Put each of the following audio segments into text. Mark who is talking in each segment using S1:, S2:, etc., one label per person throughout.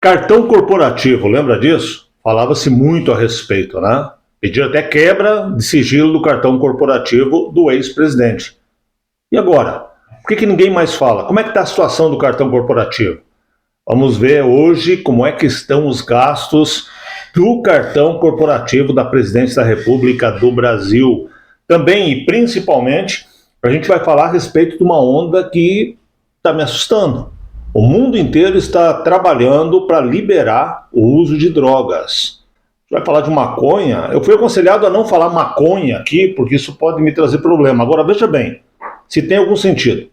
S1: Cartão corporativo, lembra disso? Falava-se muito a respeito, né? Pediu até quebra de sigilo do cartão corporativo do ex-presidente. E agora? Por que ninguém mais fala? Como é que está a situação do cartão corporativo? Vamos ver hoje como é que estão os gastos do cartão corporativo da Presidência da República do Brasil. Também e principalmente, a gente vai falar a respeito de uma onda que está me assustando. O mundo inteiro está trabalhando para liberar o uso de drogas. A gente vai falar de maconha. Eu fui aconselhado a não falar maconha aqui, porque isso pode me trazer problema. Agora, veja bem, se tem algum sentido.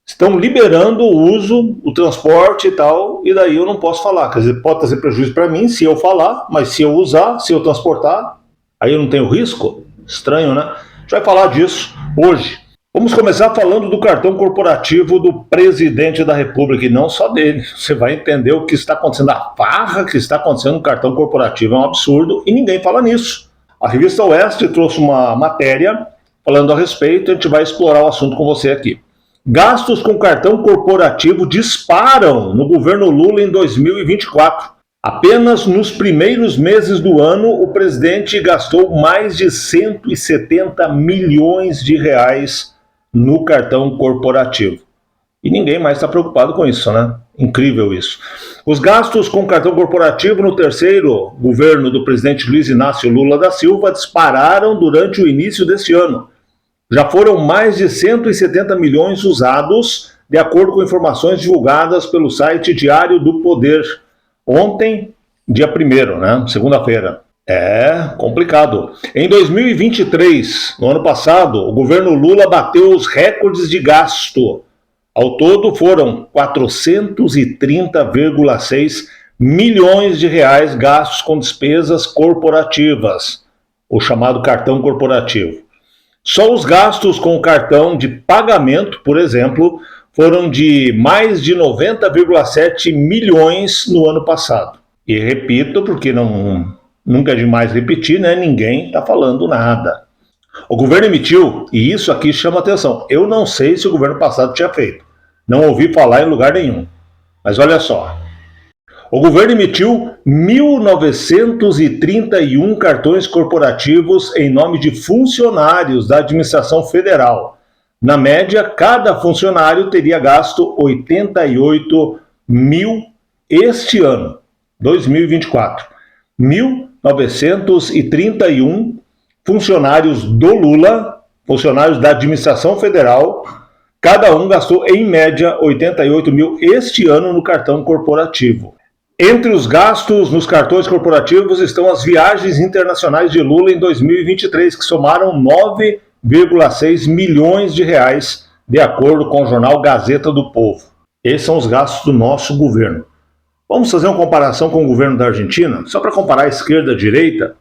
S1: Estão liberando o uso, o transporte e tal, e daí eu não posso falar. Quer dizer, pode trazer prejuízo para mim se eu falar, mas se eu usar, se eu transportar, aí eu não tenho risco? Estranho, né? A gente vai falar disso hoje. Vamos começar falando do cartão corporativo do presidente da República, e não só dele. Você vai entender o que está acontecendo, a farra que está acontecendo no cartão corporativo. É um absurdo e ninguém fala nisso. A revista Oeste trouxe uma matéria falando a respeito, a gente vai explorar o assunto com você aqui. Gastos com cartão corporativo disparam no governo Lula em 2024. Apenas nos primeiros meses do ano, o presidente gastou mais de 170 milhões de reais no cartão corporativo. E ninguém mais está preocupado com isso, né? Incrível isso. Os gastos com cartão corporativo no terceiro governo do presidente Luiz Inácio Lula da Silva dispararam durante o início deste ano. Já foram mais de 170 milhões usados, de acordo com informações divulgadas pelo site Diário do Poder. Ontem, dia 1º, né? Segunda-feira. É complicado. Em 2023, no ano passado, o governo Lula bateu os recordes de gasto. Ao todo foram 430,6 milhões de reais gastos com despesas corporativas, o chamado cartão corporativo. Só os gastos com o cartão de pagamento, por exemplo, foram de mais de 90,7 milhões no ano passado. E repito, porque nunca é demais repetir, né? Ninguém está falando nada. O governo emitiu, e isso aqui chama atenção, eu não sei se o governo passado tinha feito, não ouvi falar em lugar nenhum, mas olha só. O governo emitiu 1.931 cartões corporativos em nome de funcionários da administração federal. Na média, cada funcionário teria gasto 88 mil este ano, 2024. 1.931 funcionários do Lula, funcionários da administração federal, cada um gastou em média 88 mil este ano no cartão corporativo. Entre os gastos nos cartões corporativos estão as viagens internacionais de Lula em 2023, que somaram 9,6 milhões de reais, de acordo com o jornal Gazeta do Povo. Esses são os gastos do nosso governo. Vamos fazer uma comparação com o governo da Argentina? Só para comparar a esquerda e a direita,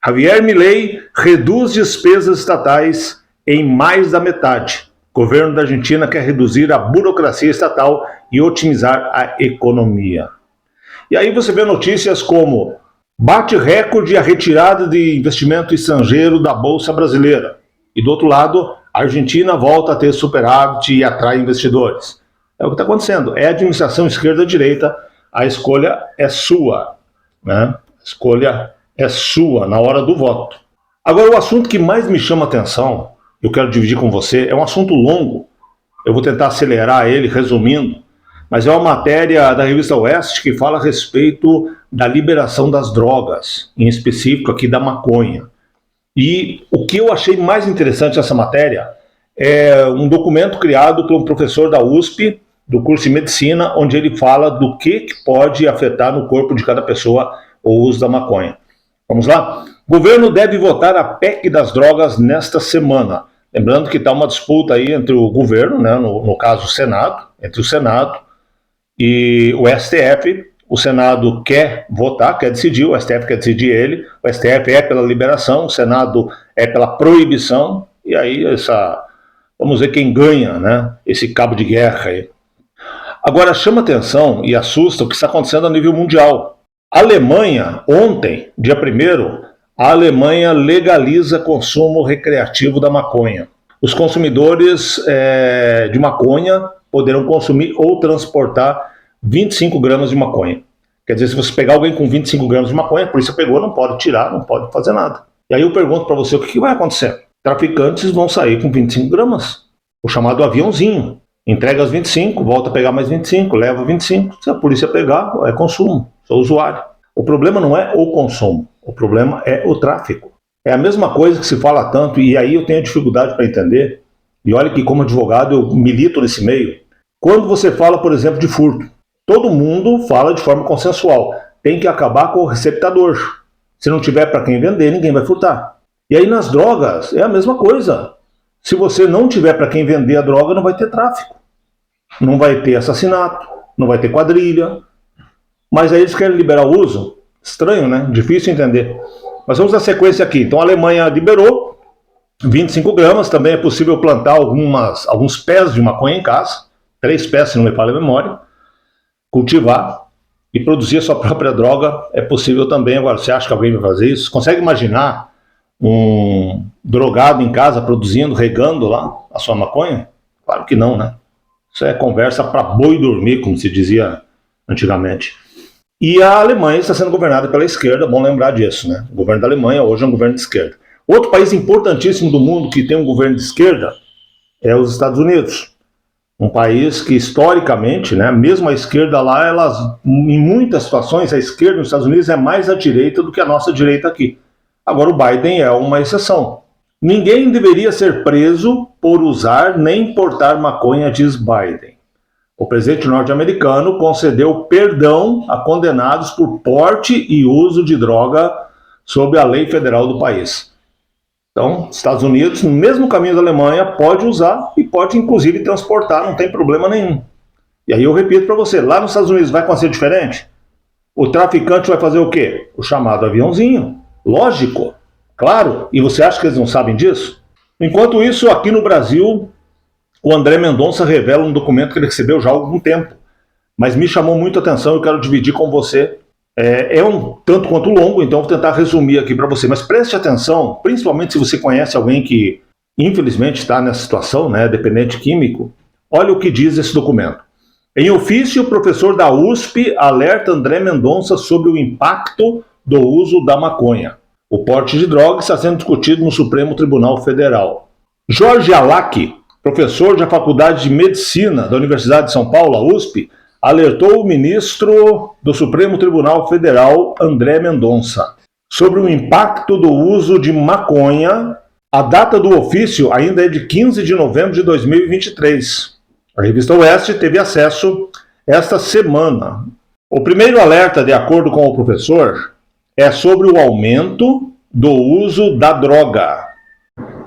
S1: Javier Milei reduz despesas estatais em mais da metade. O governo da Argentina quer reduzir a burocracia estatal e otimizar a economia. E aí você vê notícias como: bate recorde a retirada de investimento estrangeiro da Bolsa Brasileira. E do outro lado, a Argentina volta a ter superávit e atrai investidores. É o que está acontecendo. É administração esquerda-direita, a escolha é sua, né? A escolha é sua na hora do voto. Agora, o assunto que mais me chama a atenção, eu quero dividir com você, é um assunto longo. Eu vou tentar acelerar ele, resumindo. Mas é uma matéria da revista Oeste que fala a respeito da liberação das drogas, em específico aqui da maconha. E o que eu achei mais interessante nessa matéria é um documento criado por um professor da USP, do curso de medicina, onde ele fala do que pode afetar no corpo de cada pessoa o uso da maconha. Vamos lá? O governo deve votar a PEC das drogas nesta semana. Lembrando que está uma disputa aí entre o governo, né, no caso o Senado, entre o Senado e o STF. O Senado quer votar, quer decidir, o STF quer decidir ele, o STF é pela liberação, o Senado é pela proibição, e aí vamos ver quem ganha, né, esse cabo de guerra aí. Agora chama atenção e assusta o que está acontecendo a nível mundial. A Alemanha, ontem, dia 1º, a Alemanha legaliza consumo recreativo da maconha. Os consumidores de maconha poderão consumir ou transportar 25 gramas de maconha. Quer dizer, se você pegar alguém com 25 gramas de maconha, a polícia pegou, não pode tirar, não pode fazer nada. E aí eu pergunto para você, o que vai acontecer? Traficantes vão sair com 25 gramas, o chamado aviãozinho. Entrega as 25, volta a pegar mais 25, leva 25. Se a polícia pegar, é consumo, sou usuário. O problema não é o consumo, o problema é o tráfico. É a mesma coisa que se fala tanto, e aí eu tenho dificuldade para entender, e olha que como advogado eu milito nesse meio. Quando você fala, por exemplo, de furto, todo mundo fala de forma consensual, tem que acabar com o receptador. Se não tiver para quem vender, ninguém vai furtar. E aí nas drogas é a mesma coisa. Se você não tiver para quem vender a droga, não vai ter tráfico. Não vai ter assassinato, não vai ter quadrilha. Mas aí eles querem liberar o uso? Estranho, né? Difícil entender. Mas vamos na sequência aqui. Então a Alemanha liberou 25 gramas. Também é possível plantar alguns pés de maconha em casa. 3 pés, se não me falha a memória. Cultivar e produzir a sua própria droga é possível também. Agora, você acha que alguém vai fazer isso? Consegue imaginar um drogado em casa produzindo, regando lá a sua maconha? Claro que não, né? Isso é conversa para boi dormir, como se dizia antigamente. E a Alemanha está sendo governada pela esquerda, bom lembrar disso, né? O governo da Alemanha hoje é um governo de esquerda. Outro país importantíssimo do mundo que tem um governo de esquerda é os Estados Unidos. Um país que historicamente, né, mesmo a esquerda lá, em muitas situações, a esquerda nos Estados Unidos é mais à direita do que a nossa direita aqui. Agora o Biden é uma exceção. Ninguém deveria ser preso por usar nem portar maconha, diz Biden. O presidente norte-americano concedeu perdão a condenados por porte e uso de droga sob a lei federal do país. Então, Estados Unidos, no mesmo caminho da Alemanha, pode usar e pode inclusive transportar, não tem problema nenhum. E aí eu repito para você, lá nos Estados Unidos vai acontecer diferente? O traficante vai fazer o quê? O chamado aviãozinho. Lógico, claro. E você acha que eles não sabem disso? Enquanto isso, aqui no Brasil, o André Mendonça revela um documento que ele recebeu já há algum tempo, mas me chamou muito a atenção e eu quero dividir com você. É um tanto quanto longo, então vou tentar resumir aqui para você, mas preste atenção, principalmente se você conhece alguém que infelizmente está nessa situação, né, dependente químico. Olha o que diz esse documento. Em ofício, o professor da USP alerta André Mendonça sobre o impacto do uso da maconha. O porte de droga está sendo discutido no Supremo Tribunal Federal. Jorge Alac, professor da Faculdade de Medicina da Universidade de São Paulo, a USP, alertou o ministro do Supremo Tribunal Federal, André Mendonça, sobre o impacto do uso de maconha. A data do ofício ainda é de 15 de novembro de 2023. A revista Oeste teve acesso esta semana. O primeiro alerta, de acordo com o professor, é sobre o aumento do uso da droga.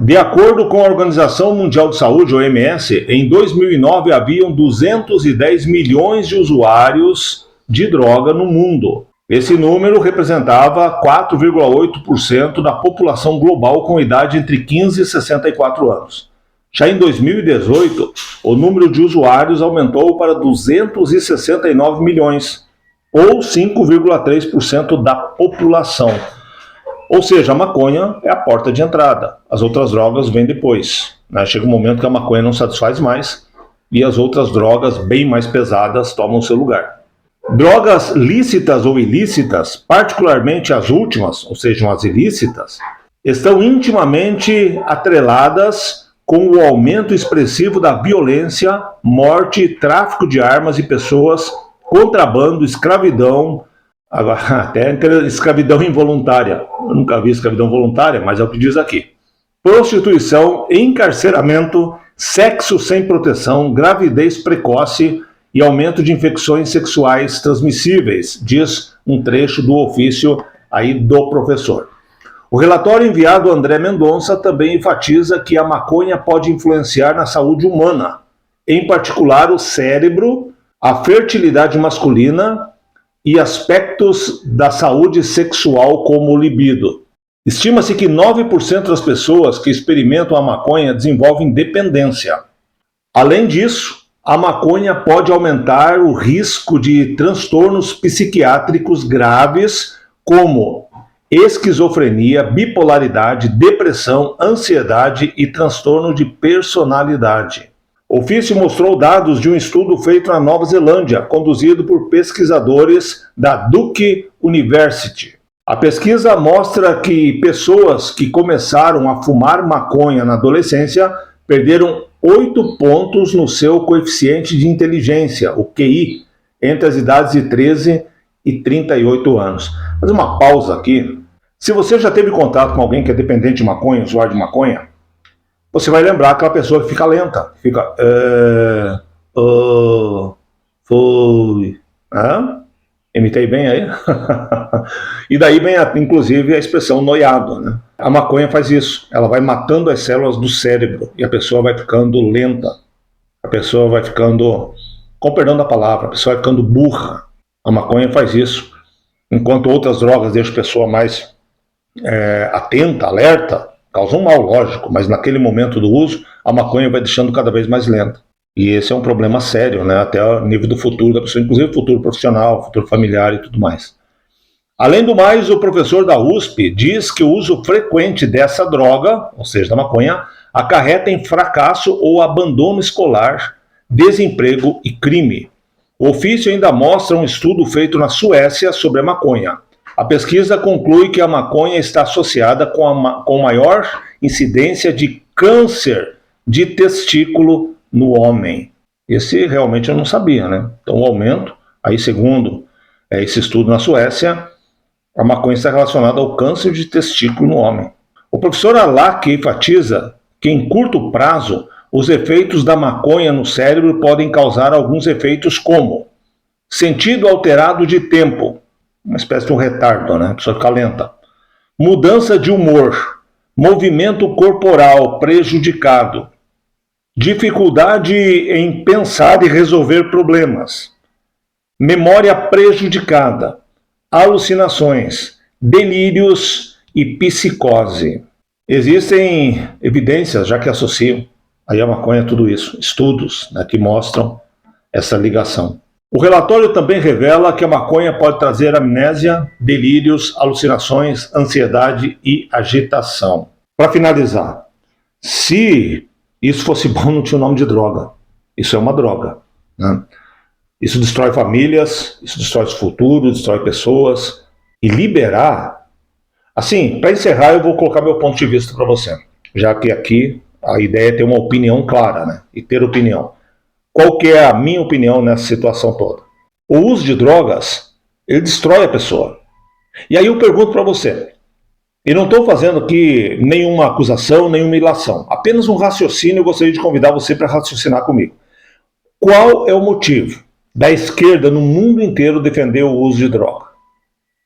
S1: De acordo com a Organização Mundial de Saúde, OMS, em 2009 haviam 210 milhões de usuários de droga no mundo. Esse número representava 4,8% da população global com idade entre 15 e 64 anos. Já em 2018, o número de usuários aumentou para 269 milhões, ou 5,3% da população. Ou seja, a maconha é a porta de entrada, as outras drogas vêm depois. Né? Chega um momento que a maconha não satisfaz mais e as outras drogas bem mais pesadas tomam seu lugar. Drogas lícitas ou ilícitas, particularmente as últimas, ou seja, as ilícitas, estão intimamente atreladas com o aumento expressivo da violência, morte, tráfico de armas e pessoas, contrabando, escravidão, até escravidão involuntária. Eu nunca vi escravidão voluntária, mas é o que diz aqui. Prostituição, encarceramento, sexo sem proteção, gravidez precoce e aumento de infecções sexuais transmissíveis, diz um trecho do ofício aí do professor. O relatório enviado a André Mendonça também enfatiza que a maconha pode influenciar na saúde humana, em particular o cérebro, a fertilidade masculina e aspectos da saúde sexual como o libido. Estima-se que 9% das pessoas que experimentam a maconha desenvolvem dependência. Além disso, a maconha pode aumentar o risco de transtornos psiquiátricos graves como esquizofrenia, bipolaridade, depressão, ansiedade e transtorno de personalidade. O ofício mostrou dados de um estudo feito na Nova Zelândia, conduzido por pesquisadores da Duke University. A pesquisa mostra que pessoas que começaram a fumar maconha na adolescência perderam 8 pontos no seu coeficiente de inteligência, o QI, entre as idades de 13 e 38 anos. Vou fazer uma pausa aqui. Se você já teve contato com alguém que é dependente de maconha, usuário de maconha, você vai lembrar aquela pessoa que fica lenta, fica... foi... Imitei bem aí? E daí vem, inclusive, a expressão noiado, né? A maconha faz isso, ela vai matando as células do cérebro e a pessoa vai ficando lenta, a pessoa vai ficando, com perdão da palavra, a pessoa vai ficando burra. A maconha faz isso, enquanto outras drogas deixam a pessoa mais atenta, alerta, causam mal, lógico, mas naquele momento do uso, a maconha vai deixando cada vez mais lenta. E esse é um problema sério, né? Até o nível do futuro da pessoa, inclusive futuro profissional, futuro familiar e tudo mais. Além do mais, o professor da USP diz que o uso frequente dessa droga, ou seja, da maconha, acarreta em fracasso ou abandono escolar, desemprego e crime. O ofício ainda mostra um estudo feito na Suécia sobre a maconha. A pesquisa conclui que a maconha está associada com maior incidência de câncer de testículo no homem. Esse realmente eu não sabia, né? Então o aumento, aí segundo esse estudo na Suécia, a maconha está relacionada ao câncer de testículo no homem. O professor Alak enfatiza que em curto prazo os efeitos da maconha no cérebro podem causar alguns efeitos como sentido alterado de tempo, uma espécie de um retardo, né? A pessoa fica lenta. Mudança de humor, movimento corporal prejudicado, dificuldade em pensar e resolver problemas, memória prejudicada, alucinações, delírios e psicose. Existem evidências já que associam aí a maconha a tudo isso, estudos, né, que mostram essa ligação. O relatório também revela que a maconha pode trazer amnésia, delírios, alucinações, ansiedade e agitação. Para finalizar, se isso fosse bom, não tinha o nome de droga. Isso é uma droga, né? Isso destrói famílias, isso destrói os futuros, destrói pessoas. E liberar... Assim, para encerrar, eu vou colocar meu ponto de vista para você. Já que aqui a ideia é ter uma opinião clara, né? E ter opinião. Qual que é a minha opinião nessa situação toda? O uso de drogas, ele destrói a pessoa. E aí eu pergunto para você, e não estou fazendo aqui nenhuma acusação, nenhuma ilação, apenas um raciocínio. Eu gostaria de convidar você para raciocinar comigo. Qual é o motivo da esquerda no mundo inteiro defender o uso de droga?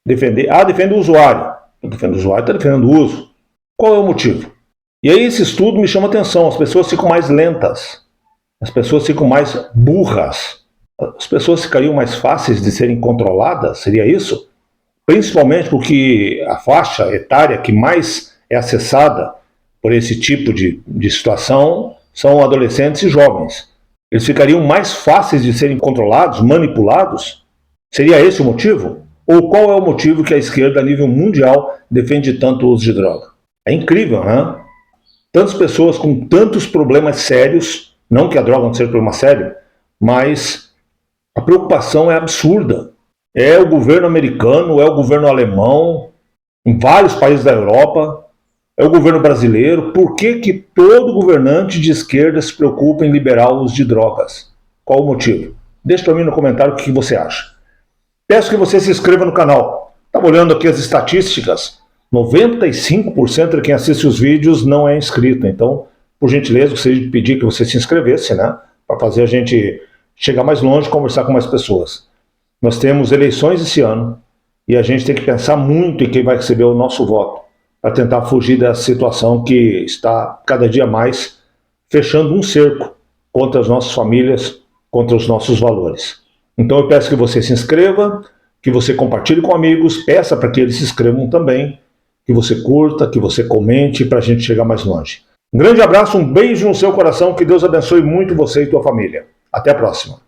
S1: Defende o usuário. Defende o usuário, está defendendo o uso. Qual é o motivo? E aí esse estudo me chama a atenção. As pessoas ficam mais lentas. As pessoas ficam mais burras. As pessoas ficariam mais fáceis de serem controladas? Seria isso? Principalmente porque a faixa etária que mais é acessada por esse tipo de situação são adolescentes e jovens. Eles ficariam mais fáceis de serem controlados, manipulados? Seria esse o motivo? Ou qual é o motivo que a esquerda, a nível mundial, defende tanto o uso de droga? É incrível, né? Tantas pessoas com tantos problemas sérios, não que a droga não seja um problema sério, mas a preocupação é absurda. É o governo americano, é o governo alemão, em vários países da Europa, é o governo brasileiro. Por que que todo governante de esquerda se preocupa em liberar o uso de drogas? Qual o motivo? Deixa para mim no comentário o que você acha. Peço que você se inscreva no canal. Estava olhando aqui as estatísticas, 95% de quem assiste os vídeos não é inscrito. Então, por gentileza, eu gostaria de pedir que você se inscrevesse, né? Para fazer a gente chegar mais longe e conversar com mais pessoas. Nós temos eleições esse ano e a gente tem que pensar muito em quem vai receber o nosso voto para tentar fugir dessa situação que está cada dia mais fechando um cerco contra as nossas famílias, contra os nossos valores. Então eu peço que você se inscreva, que você compartilhe com amigos, peça para que eles se inscrevam também, que você curta, que você comente para a gente chegar mais longe. Um grande abraço, um beijo no seu coração, que Deus abençoe muito você e tua família. Até a próxima.